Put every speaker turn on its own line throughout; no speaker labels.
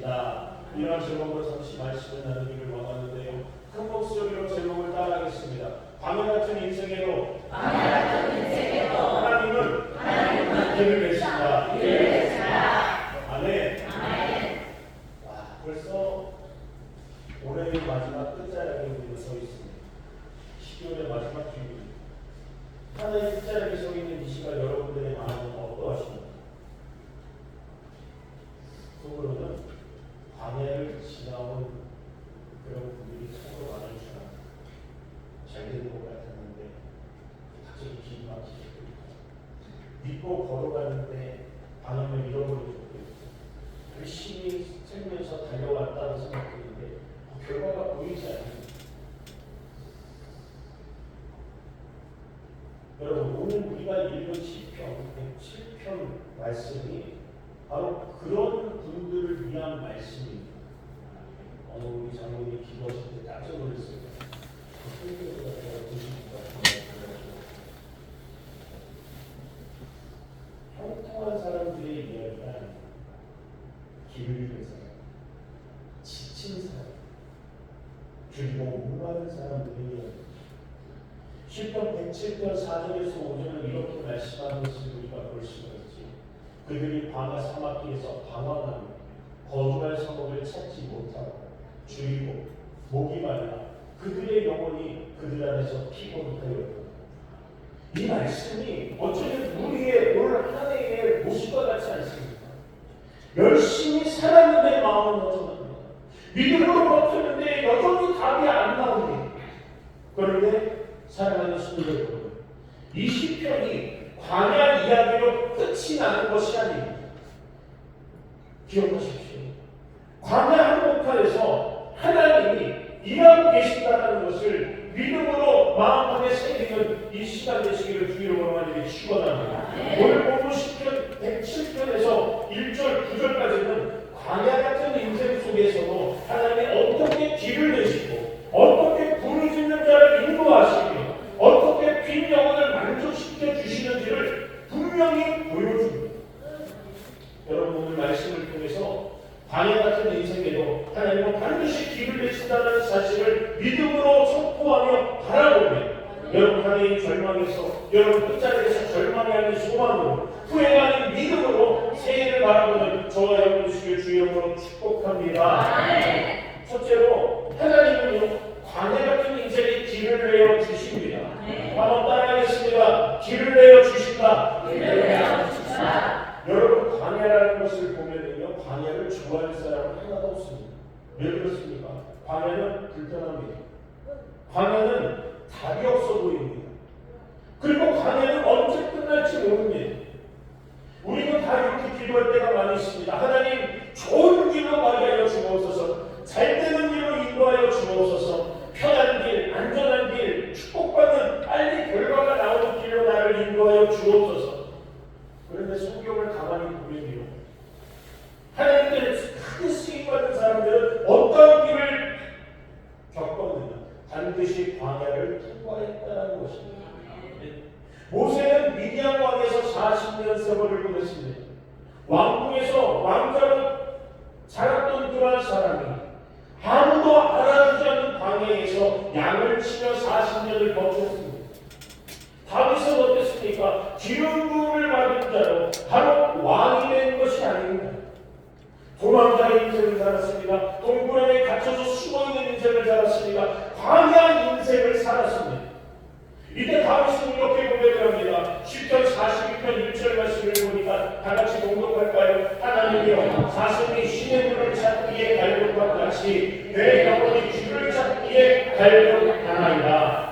계신다. 이런 제목으로 잠시 말씀을 나누기를 원하는데요. 큰 목소리로 제목을 따라하겠습니다. 광야 같은 인생에도 하나님은 길을 내신다. 아멘. 벌써 올해의 마지막 끝자락에 우리가 서 있습니다. 12월의 마지막 주일. 하나의 끝자락에 서 있는 이 시간 여러분들의 마음은 어떠하십니까? 속으로는 광야를 지나온 그런 분들이 속으로 많을 줄 알았어요. 잘 되는 것 같았는데 갑자기 길이 막히게 믿고 걸어가는데 방향을 잃어버리고 열심히 살면서 달려왔다고 생각했는데 결과가 보이지 않습니다. 여러분, 오늘 우리가 읽은 시편 107편 말씀이 바로 그런 분들을 위한 말씀입니다. 우리 장로님이 기도하실 때 깜짝 놀랐어요. 평통한 사람들의 이야기가 길을 잃은 사람, 지친 사람, 그리고 목마른 사람들의 이야기. 시편 107편 4절에서 5절은 이렇게 말씀하는 것을 우리가 볼 수가 있지. 그들이 광야 사막길에서 방황하며 거주할 성읍을 찾지 못하고 줄이고 목이 말라 그들의 영혼이 그들 안에서 피곤하였다. 이 말씀이 어쩌면 우리의 올 한 해의 모습과 같지 않습니까? 열심히 살았는데 마음은 어쩌합니다. 믿음으로 버텼는데 여전히 답이 안 나오네. 그런데 사랑하는 성도 여러분, 이 시편이 광야 이야기로 끝이 나는 것이 아닙니다. 기억하십시오. 광야 한복판에서 하나님이 일하고 계신다는 것을 믿음으로 마음속에 새기는 이 시간 되시기를 주의로 하나님께 축원합니다. 오늘 본문 시편 107편에서 1절 9절까지는 광야 같은 인생 속에서도 하나님이 어떻게 길을 내시고 어떻게 부르짖는 자를 인도하시며 어떻게 빈 영혼을 만족시켜 주시는지를 분명히 보여줍니다. 여러분, 오늘 말씀을 통해서 광야 같은 인생에도 하나님은 반드시 길을 내신다는 사실을 믿음으로 선포하며 바라보며 여러분 하나님 절망에서 여러분 끝자리에서 절망하는 소망으로 후회하는 믿음으로 새해를 바라보는 저와 여러분 되시길 주의 이름으로 축복합니다. 첫째로 하나님은요 광야 같은 인생에 길을 내어 주십니다. 한번 따라하겠습니다. 길을 내어 주신다. 여러분 광야라는 것을 보면은요 광야를 좋아하는 사람은 하나도 없습니다. 왜 그렇습니까? 광야는 불편합니다. 광야는 답이 없어 보입니다. 그리고 광야는 언제 끝날지 모릅니다. 우리는 다 이렇게 기도할 때가 많이 있습니다. 하나님 좋은 길로 가게 하여 주옵소서. 잘 되는 길로 인도하여 주옵소서. 편한 길, 안전한 길, 축복받는 빨리 결과가 나오는 길로 나를 인도하여 주옵소서. 그런데 성경을 가만히 보면요 하나님께 크게 쓰임받는 사람들은 어떤 길을 겪었느냐 반드시 광야를 통과했다는 것입니다. 모세는 미디안 왕에서 40년 세월을 보냈습니다. 왕궁에서 왕자로 자랐던 그러한 사람이 아무도 알아주지 않는 광야에서 양을 치며 40년을 버텼습니다. 다윗은 어땠습니까? 기름 부음을 받은 자로 바로 왕이 된 것이 아닙니다. 도망자의 인생을 살았습니다. 동굴 안에 갇혀서 숨어있는 인생을 살았습니다. 광야 인생을 살았습니다. 이때 다윗은 이렇게 고백을 합니다. 시편 42편 1절 말씀을 보니까 다같이 공독할까요? 하나님이여 사슴이 신의 물을 찾기에 갈는 것 같이 내 영혼이 주를 찾기에 갈급하나이다.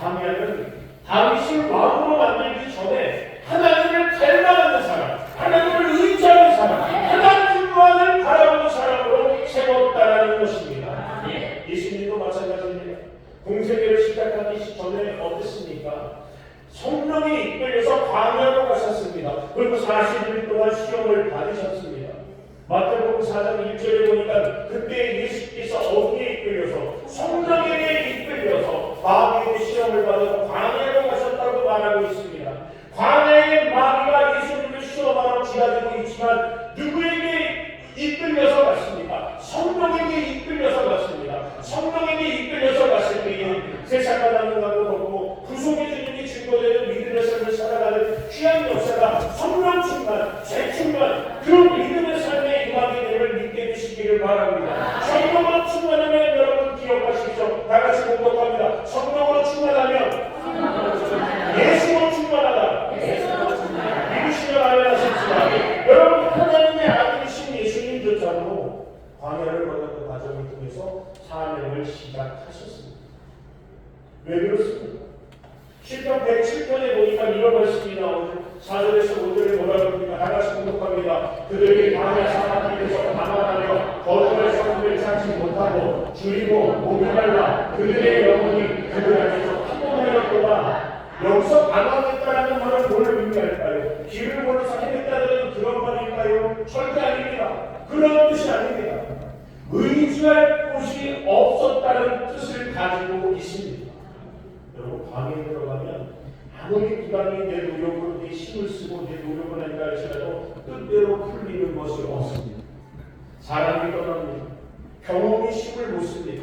광야는 다윗을 왕으로 만들기 전에 하나님을 닮아가는 사람, 하나님을 의지하는 사람, 하나님만을 바라보는 사람으로 세웠다라는 것입니다. 예수님도 마찬가지입니다. 공생애를 시작하기 전에 어땠습니까? 성령이 이끌려서 광야로 가셨습니다. 그리고 40일 동안 시험을 받으셨습니다. 마태복음 4장 1절에 보니까 그때 예수께서 어디에 이끌려서 성령에게 이끌려서 마귀의 시험을 받고 광야로 가셨다고 말하고 있습니다. 광야의 마귀가 예수님을 시험하러 기다리고 있지만 누구에게 이끌려서 갔습니까? 시편 107편에 보니까 이런 말씀이 나오죠. 4절에서 5절에 뭐라고 합니까? 다 같이 공독합니다. 그들이 광야 사막 길에서 방황하며 거룩할 성들을 찾지 못하고 줄이고 목이 말라 그들의 영혼이 그들 안에서 피곤하였도다. 여기서 방황했다라는 말은 뭘 의미할까요? 길을 몰라서 헤맸다는 그런 말일까요? 절대 아닙니다. 그런 뜻이 아닙니다. 의지할 곳이 없었다는 뜻을 가지고 있습니다. 여러분, 광야에 들어가면 아무리 부당히 내 노력으로 내 힘을 쓰고 내 노력을 한다 할지라도 뜻대로 풀리는 것이 없습니다. 사람이 떠납니다. 경험이 힘을 못 씁니다.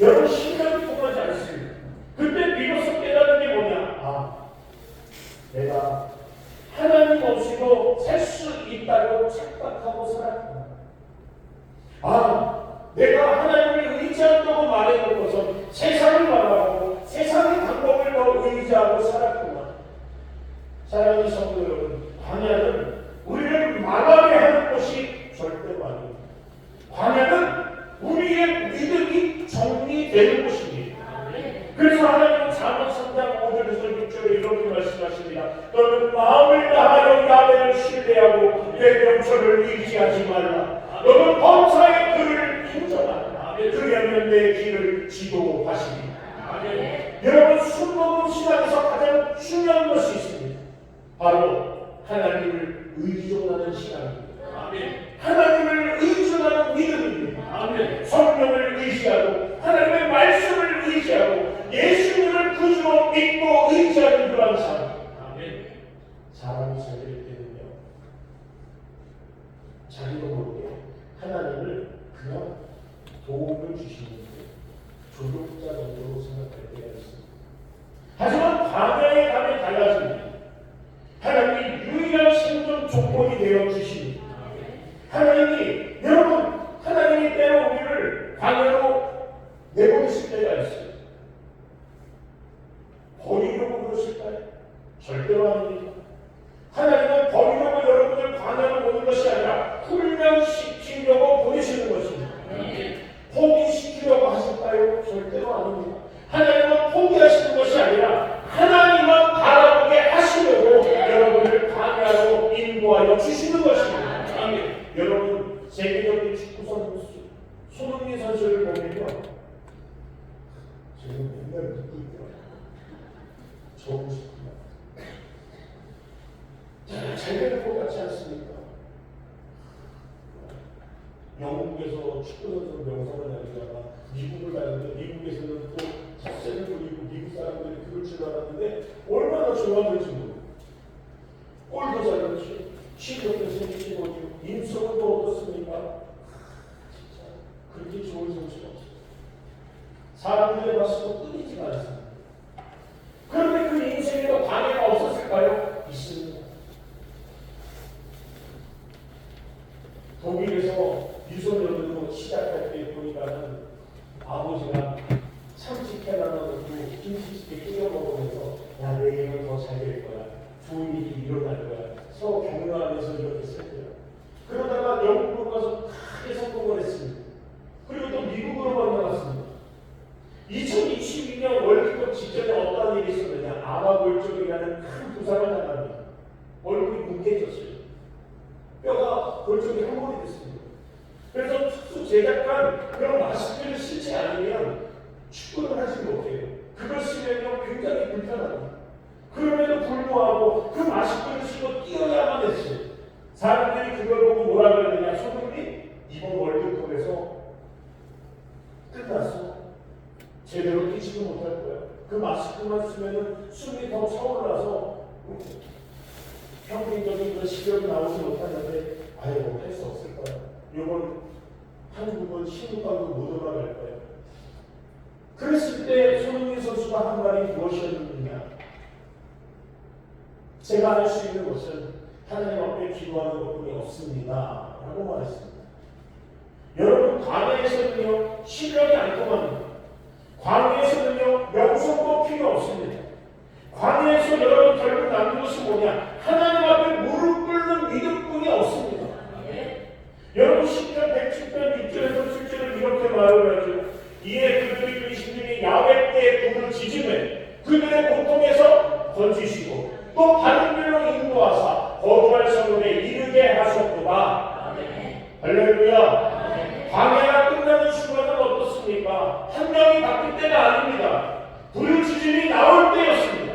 여러분, 신경이 통하지 않습니다. 그때 비로소 깨닫는 게 뭐냐? 내가 하나님 없이도 살 수 있다고 착각하고 살았구나. 내가 하나님을 의지한다고 말해놓고서 세상을 바라보고 세상의 방법을 더 의지하고 살았구나. 사랑하는 성도 여러분, 광야는 우리를 망하게 하는 것이 절대로 아닙니다. 광야는 우리의 믿음이 정리되는 곳입니다. 그래서 하나님은 잠언 3장 5절에서 6절에 이렇게 말씀하십니다. 너는 마음을 다하여 야훼를 신뢰하고 내 명철을 의지하지 말라. 너는 범사의 그를 인정하라. 그리하면 내 길을 지도하시리라. 여러분, 술 먹은 신앙에서 가장 중요한 것이 있습니다. 바로 하나님을 의존하는 신앙입니다. 하나님을 의존하는 믿음입니다. 성령을 의지하고 하나님의 말씀을 의지하고 예수님을 구주로 믿고 의지하는 그런 삶. 사람이 잘 될 때는요, 자기도 모르게 하나님을 그냥 도움을 주시는데 조력자 정도로 생각할 때가 있습니다. 하지만 광야에 가면 달라집니다. 하나님이 유일한 생존 조건이 되어 주십니다. 하나님이, 여러분, 하나님이 때로 우리를 광야로 내보내실 때가 있어요. 버리려고 그러실까요? 절대로 아닙니다. 하나님은 버리려고 여러분을 광야로 보는 것이 아니라 훈련시키려고 보내시는 것입니다. 포기시키려고 하실까요? 절대로 아닙니다. 하나님은 포기하시는 것이 아니라 하나님만 바라보게 하시려고 여러분을 광야로 인도하여 주시는 것입니다. 여러분, 세계적인 축구 선수 손흥민 선수를 보면요, 지금 맨날 듣고 있더라고요. 좋으시구나. 잘 되는 것 같지 않습니까? 영국에서 축구 선수 명성을 날리다가 미국을 가는데 미국에서는 또 텃세를 부리고 미국 사람들이 그럴 줄 알았는데 얼마나 좋아하는지 모르고 골도 잘 넣지, 실력도 생기고 인성은 또 어떻습니까? 진짜 그렇게 좋은 선수가 없어요. 사람들의 말씀도 끊이지가 않습니다. 그런데 그 인생에도 방해가 없었을까요? 있습니다. 독일에서 유소년으로 시작할 때 보니까는 아버지가 참치캔 하나 넣고 김치찌개 끓여 먹으면서 야, 내일은 더 잘 될 거야. 좋은 일이 일어날 거야. 서로 격려하면서 이렇게 썼대요. 그러다가 영국으로 가서 크게 성공을 했습니다. 그리고 또 미국으로 나갔습니다. 2022년 월드컵 직전에 어떤 일이 있었느냐. 아마골절이라는 큰 부상을 당합니다. 얼굴이 뭉개졌어요. 뼈가 골절이 한 번이 됐습니다. 그래서 특수 제작한 그런 마스크를 쓰지 않으면 축구를 하지 못해요. 그걸 쓰면 굉장히 불편합니다. 그럼에도 불구하고 그 마스크를 쓰고 뛰어야만 했어요. 사람들이 그걸 보고 뭐라 그러느냐. 손흥민 이번 월드컵에서 끝났어. 제대로 뛰지도 못할 거야. 그 마스크만 쓰면 숨이 더 차올라서 평균적인 그런 시력이 나오지 못하는데 아이고 할 수 없을 거야. 이번 한국은 신우방도 못 올라갈 거야. 그랬을 때 손흥민 선수가 한 말이 무엇이었느냐. 제가 할 수 있는 것은 하나님 앞에 기도하는 것뿐이 없습니다 라고 말했습니다. 여러분, 광야에서는요 실력이 안 통합니다. 광야에서는요 명성도 필요 없습니다. 광야에서 여러분 결국 남는 것이 뭐냐? 하나님 앞에 무릎 꿇는 믿음뿐이 없습니다. 여러분, 시편 107편 6절에서 7절을 이렇게 말을 하죠. 이에 그들이 그 신들이 야훼 때 불을 지짐에 그들의 고통에서 던지시고 또 바른 길로 인도하사 거주할 성읍에 이르게 하셨도다. 할렐루야. 광야가 끝나는 순간은 어떻습니까? 환경이 바뀔 때가 아닙니다. 부르짖음이 나올 때였습니다.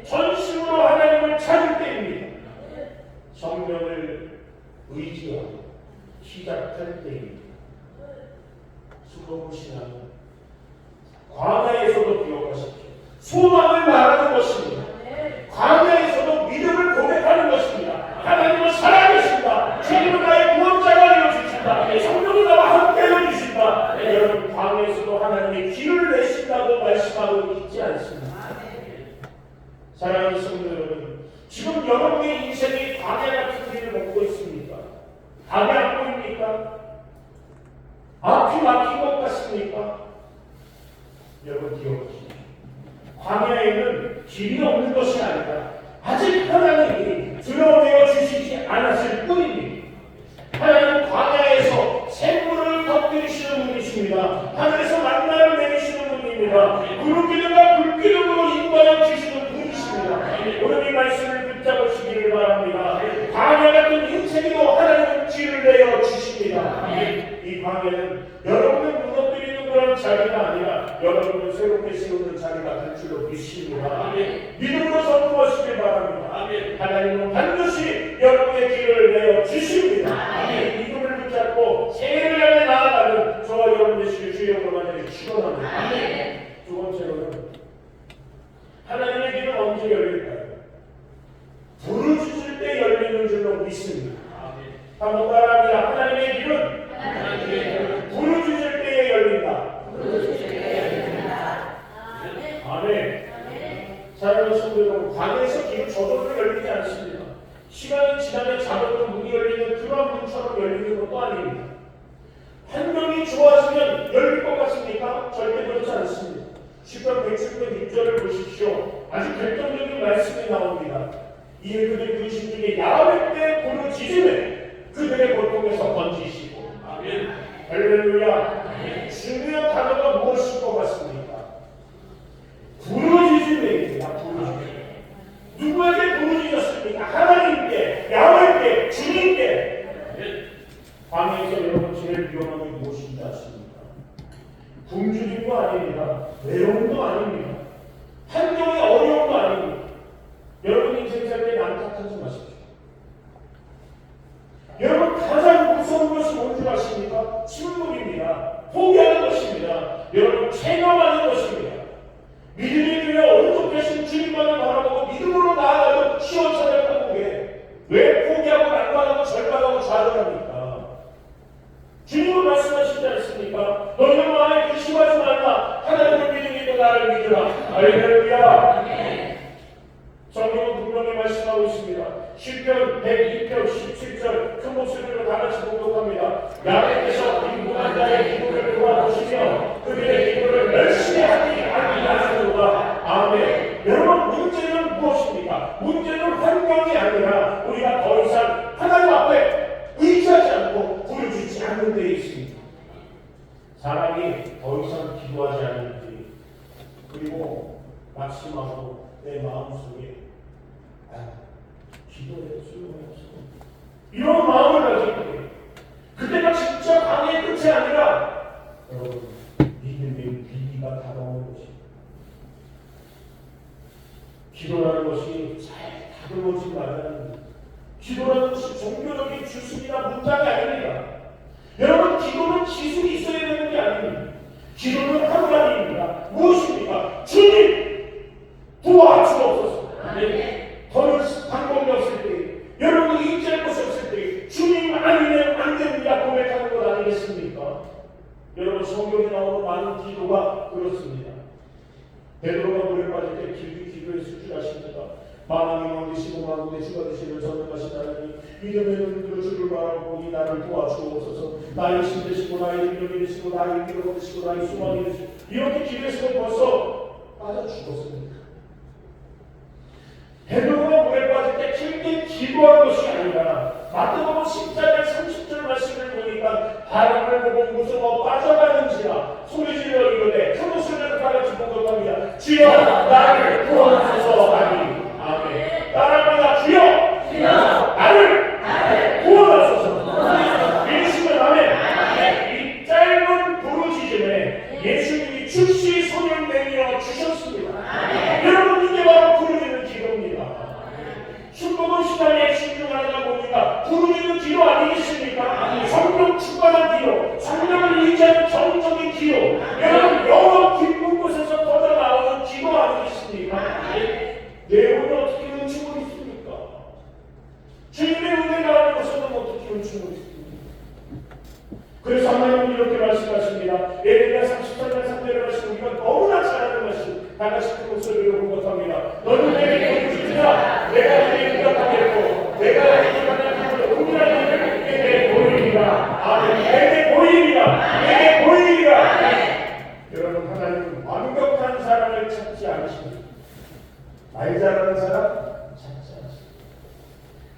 전심으로 하나님을 찾을 때입니다. 성령을 의지하고 시작할 때입니다. 수고하고 신앙은 광야에서도 기억하십시오. 소망을 말하는 것입니다. 광야에서도 믿음을 고백하는 것입니다. 하나님은 살아계신다. 주님은 나의 구원자가 되어주신다. 성령이 나와 함께 해주신다. 여러분 광야에서도 하나님의 길을 내신다고 말씀하고 있지 않습니다. 사랑하는 성도 여러분, 지금 여러분의 인생이 광야 같은 길을 걷고 있습니까? 답이 안 보입니까? 앞이 막힌 것 같습니까? 여러분 기억하십시오. 광야에는 길이 없는 것이 아니라 아직 하나님이 드러내어 주시지 않았을 뿐입니다. 하나님은 광야에서 샘물을 터뜨리시는 분이십니다. 하늘에서 만나를 내리시는 분입니다. 구름기둥과 불기둥으로 인도하여 주시는 분이십니다. 오늘 이 말씀을 붙잡으시기를 바랍니다. 광야 같은 인생에도 하나님은 길을 내어 주십니다. 이 광야는 여러분을 무너뜨리는 그런 자리가 아니라 여러분을 새롭게 세우는 자리가 될 줄로 믿습니다. 믿음으로 선포하시길 바랍니다. 하나님은 반드시 여러분의 길을 내어 주십니다. 믿음을 붙잡고 새해를 향해 나아가는 저와 여러분 되시길 주의 이름으로 간절히 축원합니다. 두 번째로는 하나님의 길은 언제 열릴까요? 부르짖을 때 열리는 줄로 믿습니다. 한번 따라합니다. 하나님의 길은 부르짖을 때에 열린다. 아멘. 사랑하는 성도 여러분, 광야에서 길은 저절로 열리지 않습니다. 시간이 지나면 자동으로 문이 열리는 그런 문처럼 열리는 것도 아닙니다. 환경이 좋아지면 열릴 것 같습니까? 절대 그렇지 않습니다. 시편 110편 6절을 보십시오. 아주 결정적인 말씀이 나옵니다. 이에 그들 근심 중에 야외 때 부르짖음에 그들의 고통에서 건지시고. 아멘. 할렐루야. 중요한 단어가 무엇일 것 같습니까? 부르짖음입니다. 부르짖음. 누구에게 부르짖었습니까? 하나님께, 야훼께, 주님께. 광야에서 여러분 제일 위험한 게 무엇인지 아십니까? 굶주림도 아닙니다. 외로움도 아닙니다. 환경의 어려움도 아닙니다. 여러분 인생 살 때 남탓하지 마십시오. 여러분 가장 무서운 것이 뭔지 아십니까? 침묵입니다. 포기하는 것입니다. 여러분 체념하는 것입니다. 믿음의 교회 온전하신 주님만을 바라보고 믿음으로 나아가도 시원찮을 한국에 왜 포기하고 낙망하고 절망하고 좌절합니까? 주님은 말씀하시지 않습니까? 너희는 마음에 근심하지 말라. 하나님을 믿으니까 나를 믿으라. 할렐루야. 성경은 분명히 말씀하고 있습니다. 시편 102편 17절 큰 목소리로 다 같이 공독합니다. 야훼께서 빈곤한 자의 기도를 도와주시며 그들의 기도를 열심히 하지 아니하시도다. 아멘. 여러분 문제는 무엇입니까? 문제는 환경이 아니라 우리가 더 이상 하나님 앞에 의지하지 않고 부르짖지 않는 데에 있습니다. 사람이 더 이상 기도하지 않는 데 그리고 낙심하고 내 마음속에 기도해도 소용없어 이런 마음을 가지고 그때가 진짜 강의 끝이 아니라 여러분 믿음의 비기가 다가오는 것입니다. 기도라는 것이 잘 다듬어진 말이 아닙니다. 기도라는 것이 종교적인 주술이나 문장이 아닙니다. 여러분 기도는 기술이 있어야 되는 게 아닙니다. 기도는 한 가지입니다. 무엇입니까? 주님 도와주옵소서. 더 방법이 없을 때 여러분이 인지할 것이 없을 때 주님 아니면 안 됩니다 고백하는 것 아니겠습니까? 여러분 성경에 나오는 많은 기도가 그렇습니다. 베드로가 물에 빠질 때 길게 기도했을 줄 아십니까? 만왕의 왕 되시고 만군의 주가 되시는 전능하신 하나님 믿음의 눈으로 주를 바라보니 나를 도와주옵소서. 나의 신 되시고 나의 능력이 되시고 나의 위로가 되시고 나의 소망이 되시고 이렇게 기도했으면 벌써 빠져 죽었습니다. 베드로가 물에 빠질 때 길게 기도하는 것이 아니라 마태복음 10장 30절 말씀을 보니까 바람을 보고 무서워 빠져가는지라 소리질러 이르되 큰 목소리로 다 같이 공격합니다. 주여 나를 구원하소서. 아멘. 내 혼이 어떻게 훔치고 있습니까? 주님의 은혜가 아니고서는 어떻게 훔치고 있습니까? 그래서 하나님은 이렇게 말씀하십니다. 에레미야 33장 3절의 말씀 우리가 너무나 잘 아는 말씀 다 같이 큰 목소리로 공격합니다. 너는 내게 돈을 주리라. 내가 너에게 응답하겠고 내가 너에게 하나님으로 동일한 일을 내게 보이리라. 아멘. 내게 보이리라. 내게 보이리라. 여러분 하나님은 완벽한 사람을 찾지 않으십니다. 말 잘하는 사람 찾지 않으십니다.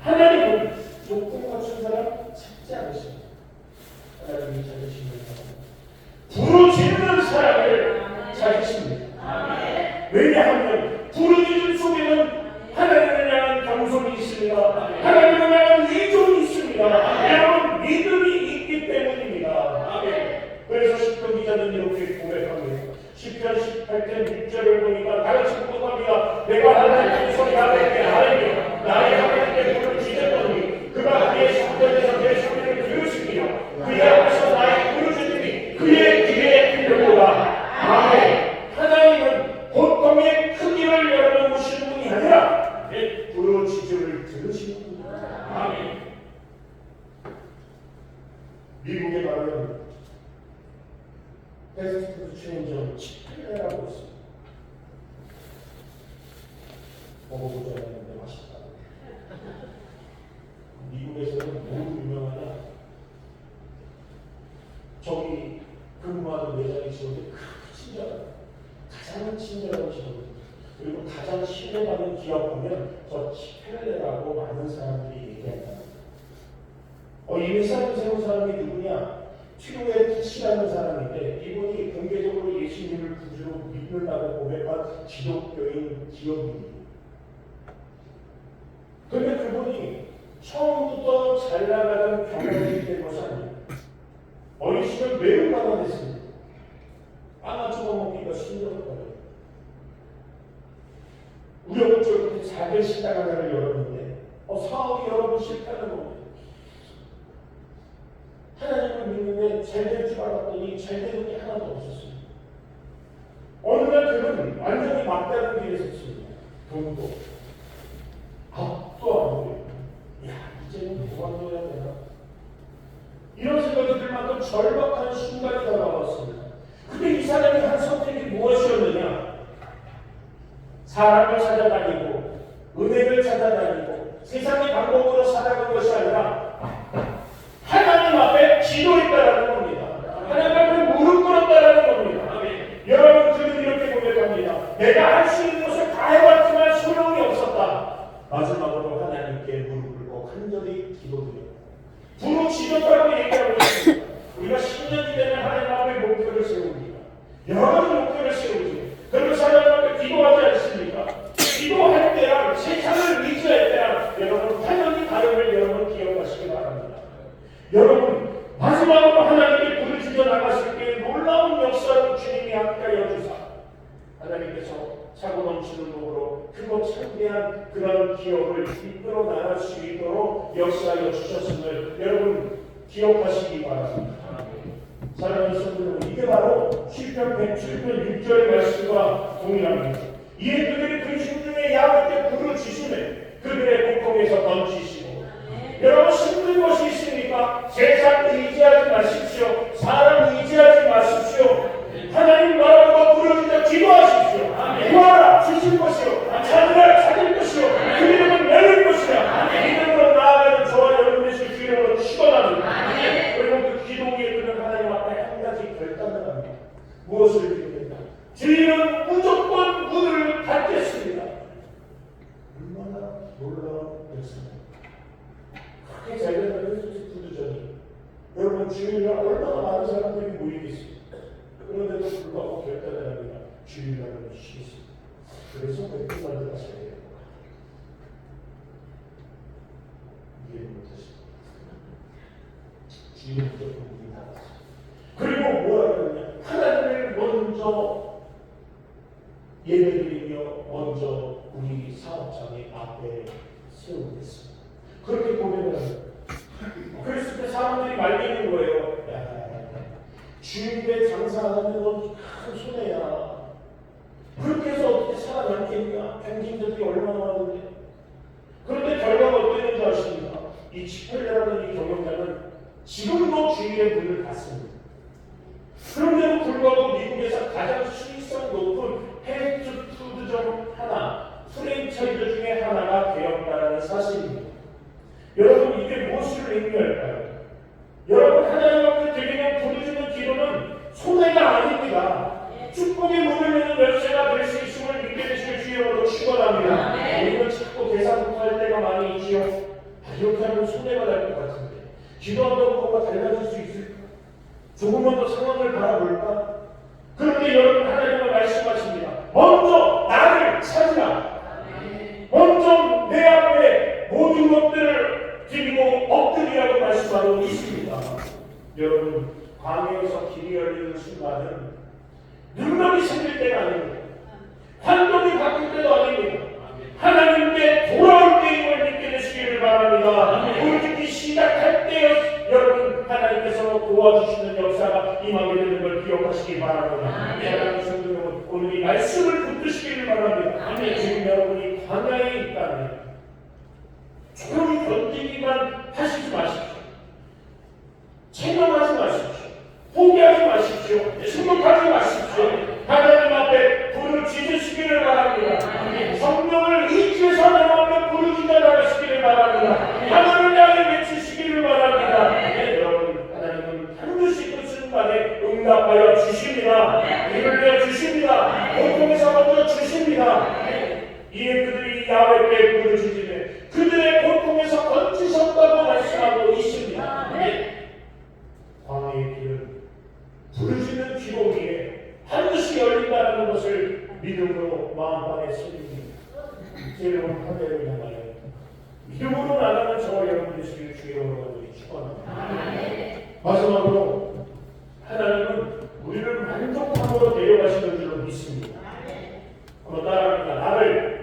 하나님은 조건 갖춘 사람 찾지 않으십니다. 하나님이 찾으시는 사람, 부르짖는 사람을 찾으십니다. 왜냐하면 부르짖음 속에는 하나님을 향한 겸손이 있습니다. 하나님을 향한 의존이 있습니다. 여러분 믿음이 있기 때문입니다. 그래서 시편 기자는 이렇게 고백합니다. 시편 18편 6절을 보니까 다같이 고백합니다. 내가 하나님의 소리가 내게 하나님 나의 하나님께 부르짖었더니 그가 그의 성전에서 내 소리를 들으시며 그의 앞에서 나의 부르짖음이 그의 귀에 들려오라. 아멘. 하나님은 고통의 크기를 열어놓으시는 분이 아니라 내 부르짖음을 들으시는 분입니다. 아멘. 미국에 가면 패스트푸드 체인점 치킨이라고 있습니다. 먹어보지 않았는데 맛있다. 미국에서는 너무 유명하다. 저기 근무하는 매장이 지원데 친절하다. 가장 친절한 직원. 그리고 가장 신뢰받는 기업하면 저 치펠레라고 많은 사람들이 얘기한다. 이 회사를 세운 사람이 누구냐? 최고의 택시라는 사람인데 이분이 공개적으로 예수님을 구주로 믿는다고 고백한 기독교인 기업입니다. 그런데 그분이 처음부터 잘 나가던 경험이 된 것이 아닙니다. 어린 시절 매우 가난했습니다. 빵 주워 먹기가 힘들었거든요. 우여곡절 끝에 작은 식당 하나를 열었는데 사업이 여러 번 실패하는 겁니다. 하나님을 믿는데 잘 될 줄 알았더니 잘 되는 게 하나도 없었습니다. 어느 날 그는 완전히 막다른 길에 섰습니다. 돈도 앞도 안 보여요. 이제는 그만둬야 되나? 이런 생각이 들 만큼 절박한 순간이 다가왔습니다. 근데 이 사람이 한 선택이 무엇이었느냐? 사람을 찾아다니고 은혜를 찾아다니고 세상의 방법으로 살아간 것이 아니라 하나님 앞에 기도했다라는 겁니다. 하나님 앞에 무릎 꿇었다라는 겁니다. 여러분 그는 이렇게 고백합니다. 내가 할 수 있는 것을 다 해봤지만 소용이 없었다. 마지막으로 하나님께 무릎 꿇고 간절히 기도드립니다. 부르짖었다고 얘기하고 있습니다. 우리가 10년이 되면 하나님 앞에 목표를 세웁니다. 여러 가지 목표를 세우죠. 그러면서 하나님 앞에 기도하지 않습니까? 기도할 때랑 세상을 의지할 때랑 여러분 당연히 다름을 여러분 기억하시기 바랍니다. 여러분 마지막으로 하나님께 부르짖어 나갔을 때 놀라운 역사를 주님이 함께하여 주사 하나님께서 차고 넘치는 목으로 크고 창대한 그런 기업을 이끌어 나갈 수 있도록 역사하여 주셨음을 여러분 기억하시기 바랍니다. 사랑하는 성도들, 이게 바로 시편 107편 6절의 말씀과 동일합니다. 이에 그들이 그 심중에 야곱께 부르짖으매 그들의 고통에서 던지시고 여러분 힘든 것이 있습니까? 세상 의지하지 마십시오. 사람 의지하지 마십시오. 하나님 바라보고 부르짖어 기도하십시오. 구하라 주실 것이요 찾으라 찾을 것이요 그 이름은 열릴 것이라. 믿음으로 나아가는 저와 여러분의 주 이름으로 축원합니다. 그리고 그 기도 위에 그는 하나님 앞에 한 가지 결단을 합니다. 무엇을 기도했나? 주님은 무조건 문을 닫겠습니다. 얼마나 놀라운 역사입니다. 그렇게 잘 되는 구두전이 여러분 주일날 얼마나 많은 사람들이 모이겠습니까? 그런데도 불구하고 결단을 합니다. 주일날은 쉬겠습니다. 그래서 백분만을 하셔야 돼요. 이해 못하십니까? 주일부터 문이 닫았어요. 그리고 뭐라 그러냐? 하나님을 먼저 예배드리며 먼저 우리 사업장의 앞에 세우겠습니다. 그렇게 고백을 합니다. 그랬을 때 사람들이 말리는 거예요. 주일에 장사하는 건 큰 손해야. 그렇게 해서 어떻게 살아남겠냐? 경쟁자들이 얼마나 많은데. 그런데 결과가 어땠는지 아십니까? 이 치펠레라는 이 경영자는 지금도 주일에 문을 닫습니다. 그런데도 불구하고 미국에서 가장 수익성 높은 패스트푸드점 하나, 프랜차이즈 중에 하나가 되었다는 사실입니다. 여러분, 이게 무엇을 의미할까요? 여러분, 하나님 앞에 드리는 부르짖는 기도는 손해가 아닙니다. 축복의 문을 여는 열쇠가 될 수 있음을 믿게 되시길 주여로 축원합니다. 우리는 자꾸 대사부터 할 때가 많이 있지요. 이렇게 하면 손해가 날 것 같은데 기도한다고 뭔가 달라질 수 있을까? 조금만 더 상황을 바라볼까? 그런데 여러분, 하나님은 말씀하십니다. 먼저 나를 찾으라. 먼저 내 앞에 모든 것들을 드리고 엎드리라고 말씀하고 있습니다. 여러분, 광야에서 길이 열리는 순간은 능력이 생길 때가 아닙니다. 환경이 바뀔 때도 아닙니다. 하나님께 돌아올 때임을 믿게 되시기를 바랍니다. 부르짖기 시작할 때 여러분, 하나님께서 도와주시는 역사가 임하게 되는 걸 기억하시기 바랍니다. 사랑하는 성도 여러분, 오늘 이 말씀을 붙드시기를 바랍니다. 지금 여러분이 광야에 있다면 조용히 견디기만 하시지 마십시오. 체념하지 마십시오. 포기하지 마십시오. 충격하지 마십시오. 하나님 앞에 부르짖으시기를 바랍니다. 성령을 의지해서 하나님 앞에 부르짖어 나가시기를 바랍니다. 하나님을 향해 외치시기를 바랍니다. 네, 여러분, 하나님은 반드시 그 순간에 응답하여 주십니다. 힘을 내어 주십니다. 고통에서 먼저 주십니다. 이에 그들이 야훼께 부르짖으며 그들의 고통에서 건지셨다고 말씀하고 있습니다. 광야의 길은 부르짖는 기도 위에 반드시 열린다는 것을 믿음으로 마음판에 새깁니다. 여러분, 하늘을 향하여 믿음으로 나가는 저와 여러분 되시길 주의 이름으로 축원합니다. 마지막으로 하나님은 우리를 만족함으로 데려가시는 줄로 믿습니다. 한번 따라합니다. 나를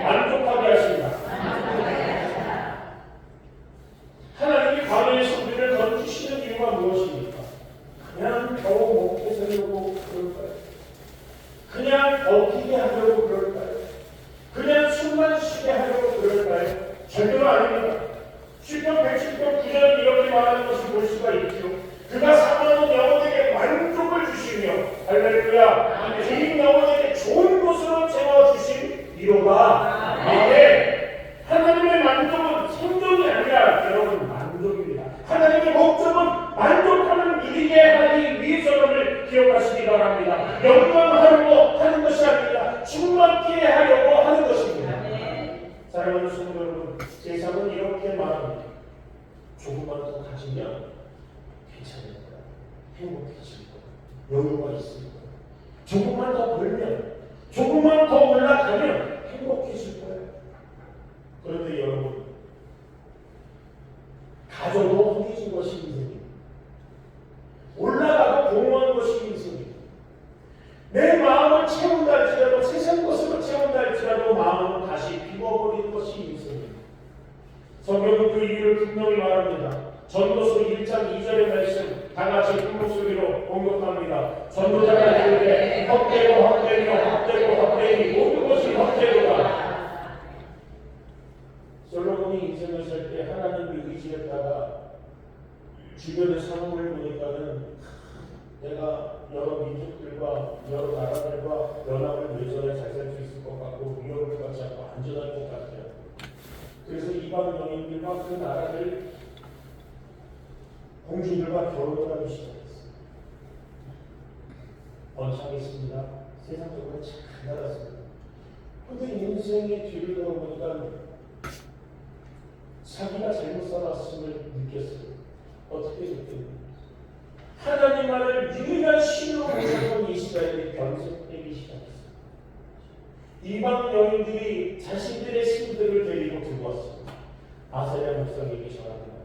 만족하게 하신다. 하나님이 광야에서 우리를 던지시는 이유가 무엇입니까? 그냥 겨우 먹게 살려고 그럴까요? 그냥 버티게 하려고 그럴까요? 그냥 숨만 쉬게 하려고 그럴까요? 절대로 아닙니다. 시편 110편 9절은 이렇게 말하는 것을 볼 수가 있죠. 그가 사모하는 영혼에게 만족을 주시며 할렐루야, 주인 영혼에게 좋은 것으로 채워주신 이로다. 하나님의 만족은 생존이 아니라 여러분 만족입니다. 하나님의 목적은 만족하는 누리게 하기 위해서를 기억하시기 바랍니다. 영광하려고 하는 것이 아니라 충만케 하려고 하는 것입니다. 사랑하는 성도 여러분, 세상은 이렇게 말합니다. 조금만 더 가지면 괜찮을 거야. 행복해질 거야. 여유가 있을 거야. 조금만 더 벌면, 조금만 더 올라가면 행복해질 거야. 그런데 여러분, 가져도 허기진 것이 인생입니다. 올라가도 공허한 것이 인생입니다. 내 마음을 채운다 할지라도, 세상 것으로 채운다 할지라도 마음은 다시 비워버리는 것이 인생입니다. 성경은 그 이유를 분명히 말합니다. 전도서 1장 2절의 말씀 다같이 큰 목소리로 공격합니다. 전도자가 이르되 헛되고 헛되며 헛되고 헛되니 모든 것이 헛되도다. 솔로몬이 인생을 살 때 하나님을 의지했다가 주변의 상황을 보니까는 내가 여러 민족들과 여러 나라들과 연합을 맺어야 잘 살 수 있을 것 같고 위협을 받지 않고 안전할 것 같아요. 그래서 이방 여인들과 그 나라들 공주들과 결혼을 하기 시작했어요. 번창했습니다. 세상적으로 잘 나갔습니다. 그런데 인생의 뒤를 돌아보니까 자기가 잘못 살았음을 느꼈어요. 어떻게 느꼈는지. 하나님만을 유일한 신으로 모셨던 이스라엘이 변색되기 시작했어요. 이방 여인들이 자신들의 신들을 데리고 들어왔습니다. 아세랴 목사에게 전합니다.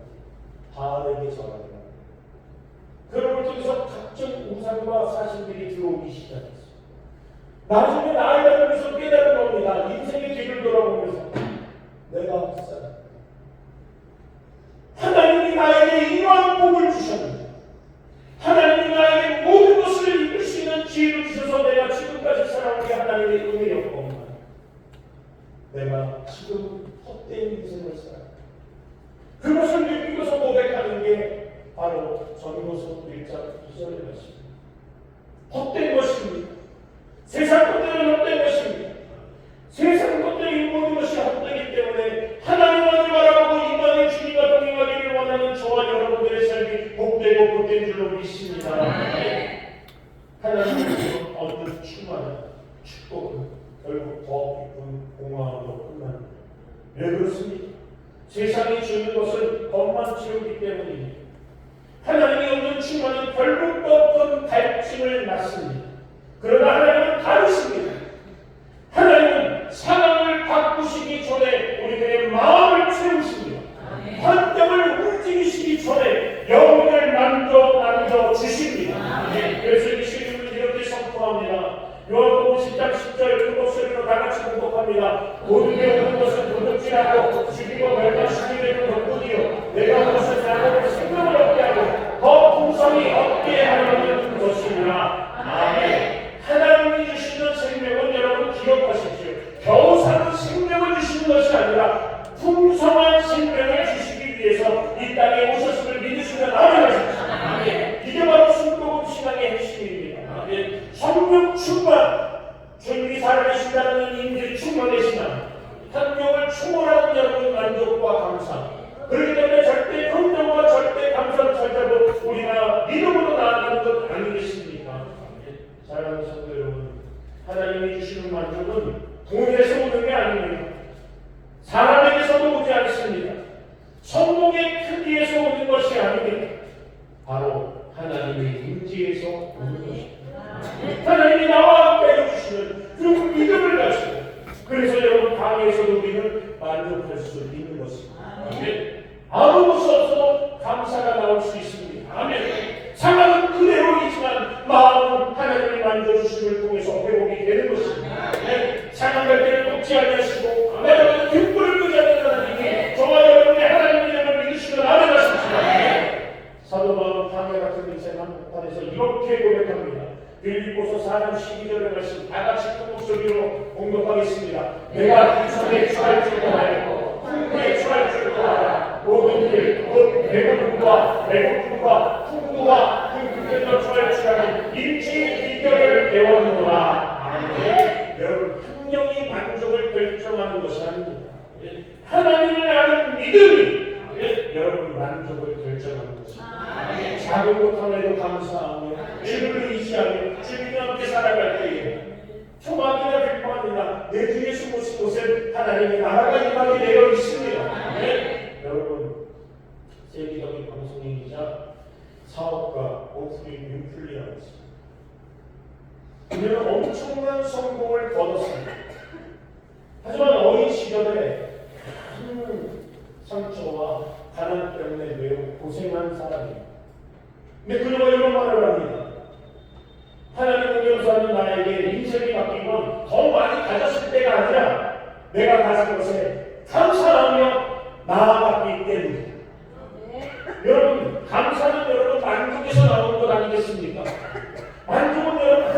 바알에게 전합니다. 그걸 통해서 각종 우상과 사신들이 들어오기 시작했어요. 나중에 나이가 들면서 깨달은 겁니다. 인생의 뒤를 돌아보면서 내가 헛살았다. 하나님이 나에게 이러한 복을 주셨는데, 하나님이 나에게 모든 것을 이룰 수 있는 지혜를 주셔서 내가 지금까지 살아온 게 하나님의 은혜였건만, 내가 지금 헛된 인생을 살아. 그것을 느끼고서 고백하는 게 바로 전도서 1장 2절의 것입니다. 헛된 것입니다. 세상 것들은 헛된 것입니다. 세상 것들이 모든 것이 헛되기 때문에 하나님만을 바라보고 임마누엘 주님과 동행하기를 원하는 저와 여러분들의 삶이 복되고 복된 줄로 믿습니다. 하나님께서 얻는 충만한 축복은 결국 더 깊은 공허함으로 끝납니다. 왜 그렇습니까? 세상이 주는 것은 것만 채우기 때문입니다. 하나님이 얻는 충만은 결국 더 큰 갈증을 낳습니다. 그러나 하나님은 다르십니다. 하나님은 상황을 바꾸시기 전에 우리들의 마음을 채우십니다. 환경을 움직이시기 전에 영혼을 만져 주십니다. 그래서 이 시리즈를 이렇게 선포합니다. 요한복음 10장 10절 큰 목소리로 다 같이 공독합니다. 모든 게 오는 것은 도둑질하고 죽이고 멸망시키게 되는 것뿐이요 내가 그것을 나누고 생명을 얻게 하고 더 풍성히 얻게 하려는 것이니라. 아멘. 하나님이 주시는 생명은 여러분 기억하십시오. 겨우 사는 생명을 주시는 것이 아니라 풍성한 생명을 주시기 위해서 이 땅에 오셨음을 믿으시면 아멘 하십시오. 이게 바로 순복음 신앙의 핵심입니다. 성령 충만, 주님이 살아계신다는 인질 충만의 신앙, 성령을 충만하는 여러분 만족과 감사. 그렇기 때문에 절대 긍정과 절대 감사를 찾아도 우리가 믿음으로 나아가는 것 아니겠습니까? 사랑하는 성도 여러분, 하나님이 주시는 만족은 돈에서 오는 게 아닙니다. 사람에게서도 오지 않습니다. 성공의 크기에서 오는 것이 아닙니다. 바로 하나님의 임재에서 오는 것입니다. 하나님이 나와 함께 해주시는 그 믿음을 가지고, 그래서 여러분 방에서도 우리는 만족할 수 있는 것입니다. 아무 것이 없어도 감사가 나올 수 있습니다. 아멘. 상황은 그대로이지만 마음은 하나님이 만져주심을 통해서 회복이 되는 것입니다. 상황할 때를 돕지 아니하시고 내가 등불을 끄지 않는 하나님이 저와 여러분의 하나님의 이름을 믿으시면 아멘 하십시다. 사도 바울은 방해 같은 인생 한복판에서 이렇게 고백합니다. 빌립보서 4장 12절의 말씀 다 같이 큰 목소리로 공독하겠습니다. 내가 풍성에 처할 줄도 알고 풍부에 처할 줄도 알아. 모든 일, 곧 배고픔과 풍부와 풍부에서 처할 줄 아는 인치의 비결을 배웠노라. 아멘. 여러분, 한영이 만족을 결정하는 것이 아닙니다. 하나님을 아는 믿음이 여러분 만족을 결정하는 것입니다. 작은 것 하나에도 감사하며 주를 의지하며 주님과 함께 살아갈 때에 초막이나 백방이나 내 주에 숨으신 곳에 하나님의 나라가 임하게 되어 있습니다. 여러분, 세계적인 방송인이자 사업가 오프린 윈플리라고 있습니다. 그녀는 엄청난 성공을 거뒀습니다. 하지만 어린 시절에 큰 상처와 가난 때문에 매우 고생한 사람입니다. 근데 그녀가 이런 말을 합니다. 하나님 은혜로서는 나에게 인생이 바뀐 건 더 많이 가졌을 때가 아니라 내가 가진 것에 감사하며 나아갔기 때문입니다. 여러분, 감사는 여러분 만족에서 나오는 것 아니겠습니까?